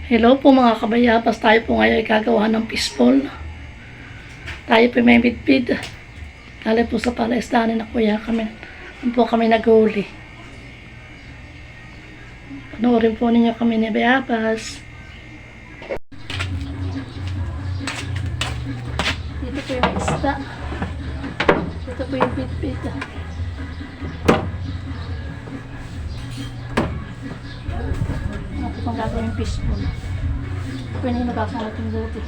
Hello po mga kabayabas, tayo po ngayon ay gagawa ng fishball. Tayo po may bitbit. Galing po sa palaisdaan na kuya kami. Doon po kami naghuli. Panoorin po ninyo kami ni Bayabas. Dito po yung isda. Dito po yung bitbit. Ito pang gagawin yung fishball. Pwede yung nagkakalat yung buti.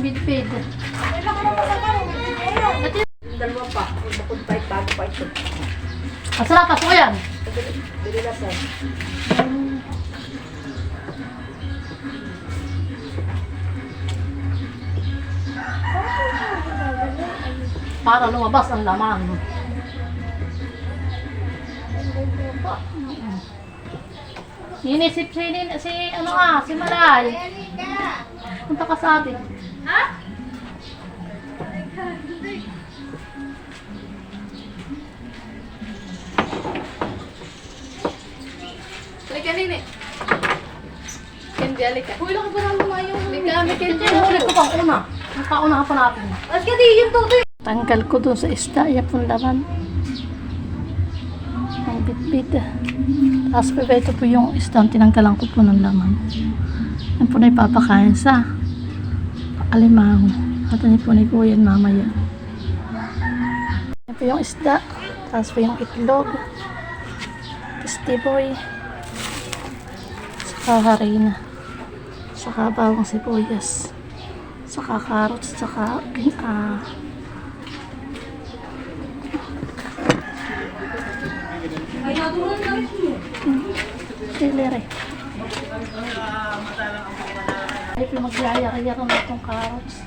Bitbit. Dalawa pa. Bukod pa itago pa ito. Masarap pa po yan. Dili na sa. Para lumabas ang laman. Inisip si Malay. Punta ka sa atin. Ha? Halika, Nini. Hindi, halika. Uy, laki pa naman mga yung... Halika, may kanya. Huli ko pang una. Ang kauna pa natin. Halika, di, yung todo. Tanggal ko doon sa isda. Yan pong laman. Ang bitbit. Tapos pa ito po yung isda. Tinanggalan ko po ng laman. Yan po na ipapakain sa alimango. At ano po ni Kuya mamaya. Yan po yung isda. Tapos po yung itlog. Kistiboy. Saka harina. Saka bawang sibuyas. Saka carrots. Saka celery. Ay, magyayari-yari na itong carrots.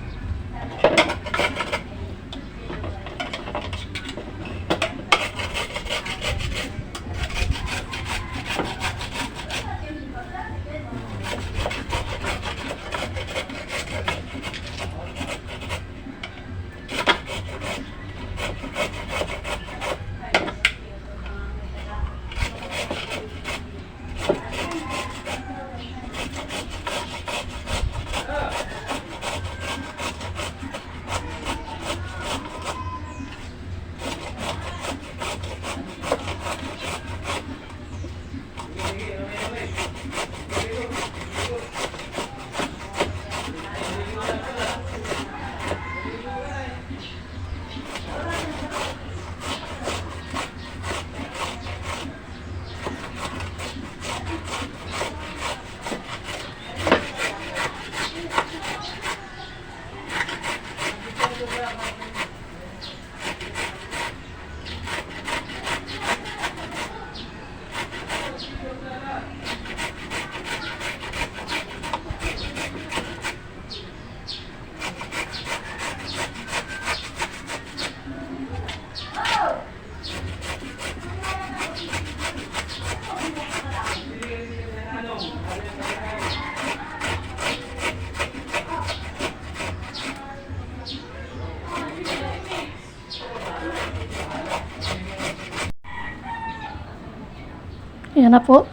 Yan na po.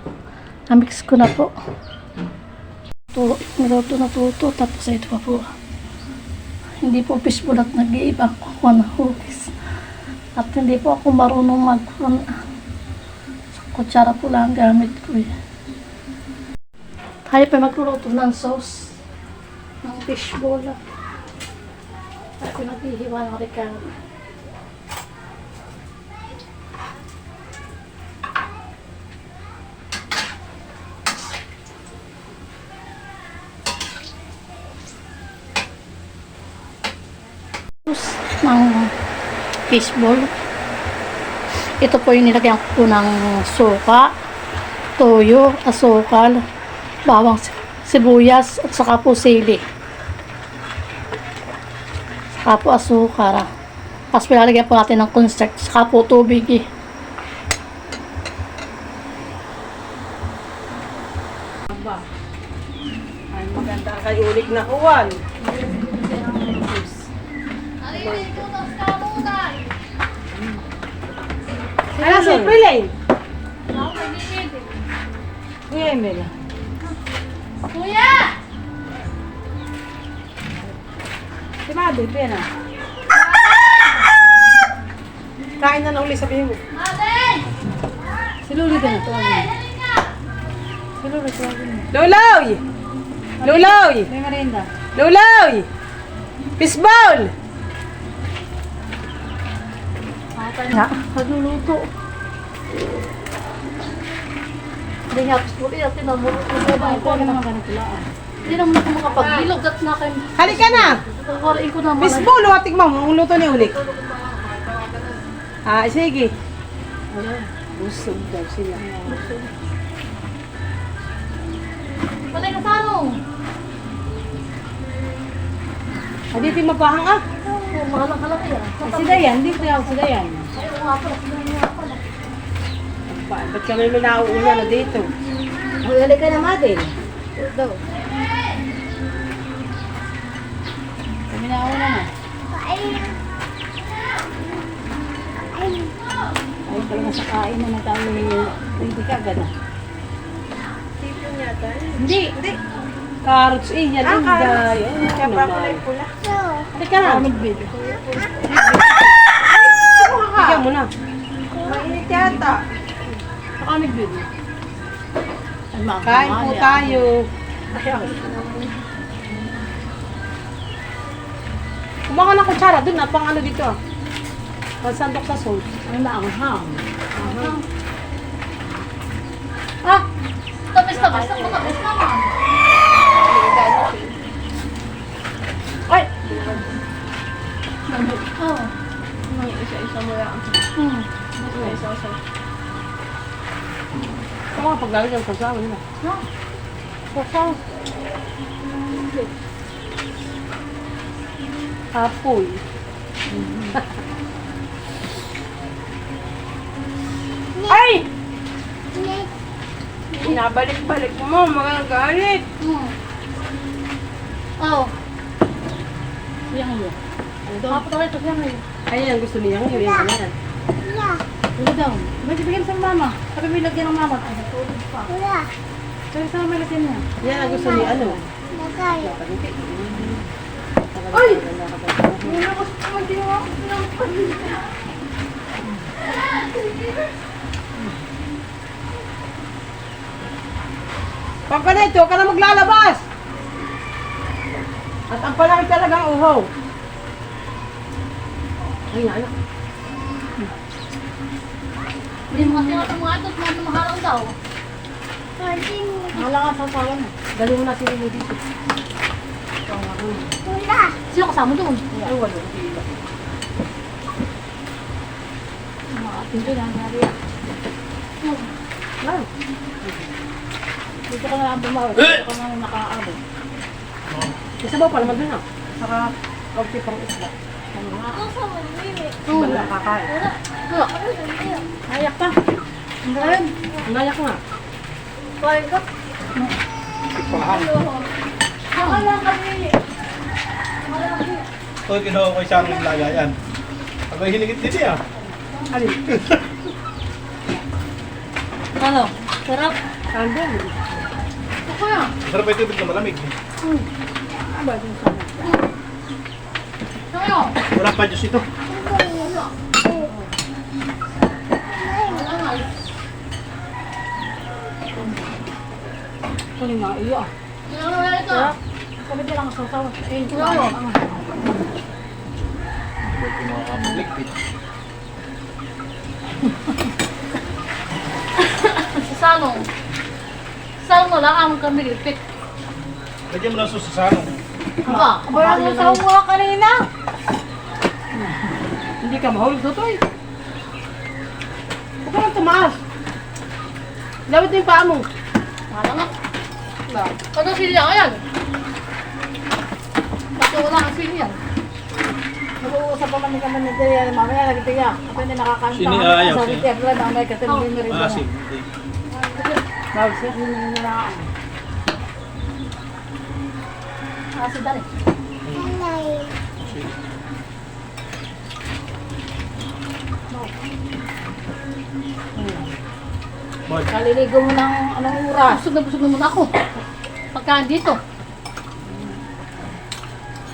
Namix ko na po. Niluto na po ito. Tapos ito pa po. Hindi po fishball at nag-iiba ako ng hugis. At hindi po ako marunong sa kutsara po lang ang gamit ko eh. Tayo pa magluluto ng sauce ng fishball. At pinaghihiwa ng Ricardo. Ng fishball. Ito po yung nilagyan ko po ng suka, toyo, asukal, bawang sibuyas, at saka po sili. Saka po asukal. Tapos pinalagyan po natin ng cornstarch, saka po tubig eh. Ay, maganda kay ulik na uwan. Ano si Prilane? Kuya Emel. Kuya! Si Madi, pena. Kain na uli, sabihin mo. Aden! Si Luli ka na to. Si Luli ka na. Luloy! Luloy! May merienda. Luloy! Fishball! Nga, nagluluto. Hindi nga, fishball eh. Tinamulot ko sa bahay ko. Hindi naman ako makapag-ilog at na kayo. Halika na! Kakaroin ko naman. Fishball, watik mo. Ang luto ni ulik. Ah, sige. Busog daw sila. Palay ka tanong. Dito yung mapahang ah. Mahalang ka lang yan. Si Dayan, dito yung si Dayan. Ayaw nga pala, sila nga pala. Ba't kami may nauuna na dito? Maglalay ka na, Madel. Daw. Kami nauuna na. Ay, talaga sa kain na tayo hindi ka gana. Tipon yata. Hindi. Carrots eh, yan ang day. Kaya pa kulay pula. Halika na. Bigyan mo na. Mainit yata. Kain po tayo. Kumuha ka ng kutsara dun na pang ano dito ah. Pansandok sa sauce. Ay, maanghang. Ah! Tamis-tamis. Ako tamis naman. Ay! Oo. May isa-isa mo lang. May isa-isa. Ito nga paglalagay ng kasawa nila. Ha? Kasawa. Apoy. Ay! Nabalik-balik mo, magagalit. Oo. Siyang iyo. Kapot ako ito, siyang iyo. Ayan ang gusto niya. Yung yan. Ano daw? May bibigyan sa mama. Sabi may lagyan ng mama. Ay, natulog pa. Sabi sa may lagyan niya. Yan ang gusto niya. Ano? Ay! Wala ko sa mga ginawa ko ng pamilya. Pagkanito, huwag ka na maglalabas! At ang palaki talagang uhaw. Ay, anak. Hindi mo kasi natin mga ito. Mga mahalaw daw. Mahala nga sa sawa na. Dali mo na si Lili dito. Sino kasama doon? Ay, wala. Mga ating doon. Ang nari. Ay. Dito ka na lang bumawi. Dito ka na nakaabot. Isa ba pa naman dun ah? Saka, okay pang isla. Wala kakain. Ayak ka. Ang galing. Nayak nga. Kain ka. Ako lang kami. Ito, ginawa ko isang lagayan. Ako hinigit din niya. Alin? Ano? Sarap. Kandang. Ako yan. Masarap yung tubig na malamig. Aba, din sana. Sa'yo. Wala pa Diyos ito. Ito yung mga iyo. Ano wala ito? Kami din lang ang sasawa. Eh, ito Ano? Ito yung mga liquid. Si Sanong. Sanong wala ang kami lipit. Lagyan mo ng sauce sa sanong. Aba, Aba, yung sasawa mo lang kanina. Hindi ka mahulog dito eh. Huwag ka lang tumaas. Lawit mo yung paa mo. wala nga. Ano silya ka yan? Bakit wala ang silya? Mag-uusap pa man kami ng Tia. Mamaya nagtiya. Ako hindi nakakanta. Sini, ayaw, Sabi sini. Tia, pero mamaya kasi hindi mo rin. Maasim. Hindi. Bawal siya. Hindi mo nalakaan. Kasi dali. Bakit? Kaliligo mo ng anong oras. Busog na muna ako. Pagkaan dito.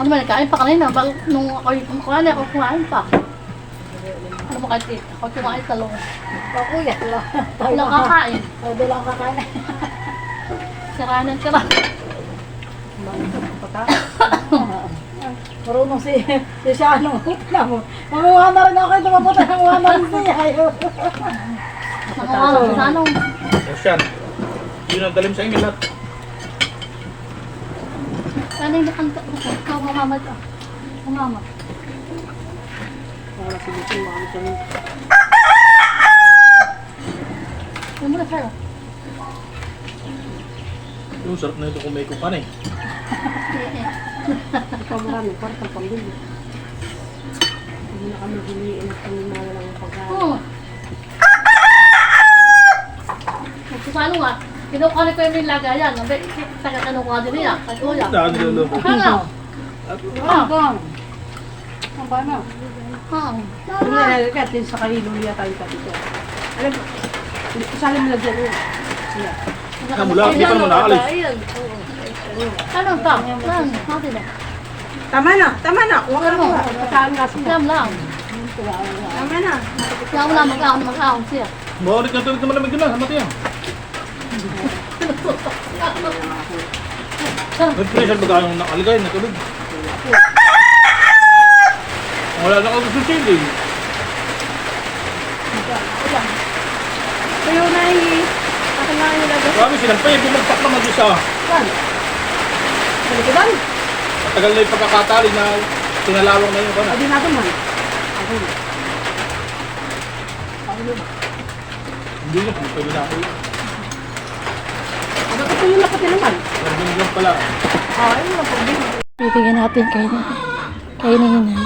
Ano ba, nagkain pa kanina? Nung ako yung kumain pa. Ano mo kahit ako kumain talong. Pakuya. Ako lang kakain. Pwede lang kakain. Sira ng sira. Marunong si Shano. Mamuha na rin ako ito. Maputa ng muha na rin siya. Ano si Sanong? O siyan. Yun ang dalim sa inyo lahat. Ano yung nakanta ko? Ikaw mamama ito. Mamama. Para si Buting mga kami. Ano muna sa'yo? Yung sarap na ito kung may kupan eh. Ikaw marami. Para kang pambili. Hindi na kami hiliin at kami malalang ang pagkain. Oo. Si Sanong nga, kinukuha ko yung lagayan. Taga-kinukuha din niya. Kay Kuya. Daan lolo. Ano? Hanggang. Ang ba na? Hang. Hindi na nalagkat din sa kanilo niya tayo pa dito. Alam mo, isali mo lang dyan. Siya. Mula, hindi pa mo naalis. Anong tam? Lang, natin eh. Tama na. Huwag ka Ano? na. Pagkaan kasi na. Tam lang. Tama na. Kaya mo lang mag-ahon siya. Maulit ng tubig na malamig na. Hamat yan. Nag-pressure ba kayong nakaligay na tubig? Wala na kang susilin. Kayo na akin na yung lagay. Marami silang pa eh. Bumagpak naman isa. Saan? Sa likodan? Matagal na yung pagkakatali na tinalawang na yung kana. Adi natin man. Ako na. Hindi na kung pwede na ako. Ano ito yung lapat niya naman? Nagbinig lang pala. Ayun lang problema. Bibigyan natin kay Ninay.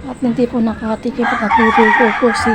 At hindi po nakatikim at nagbibigay po si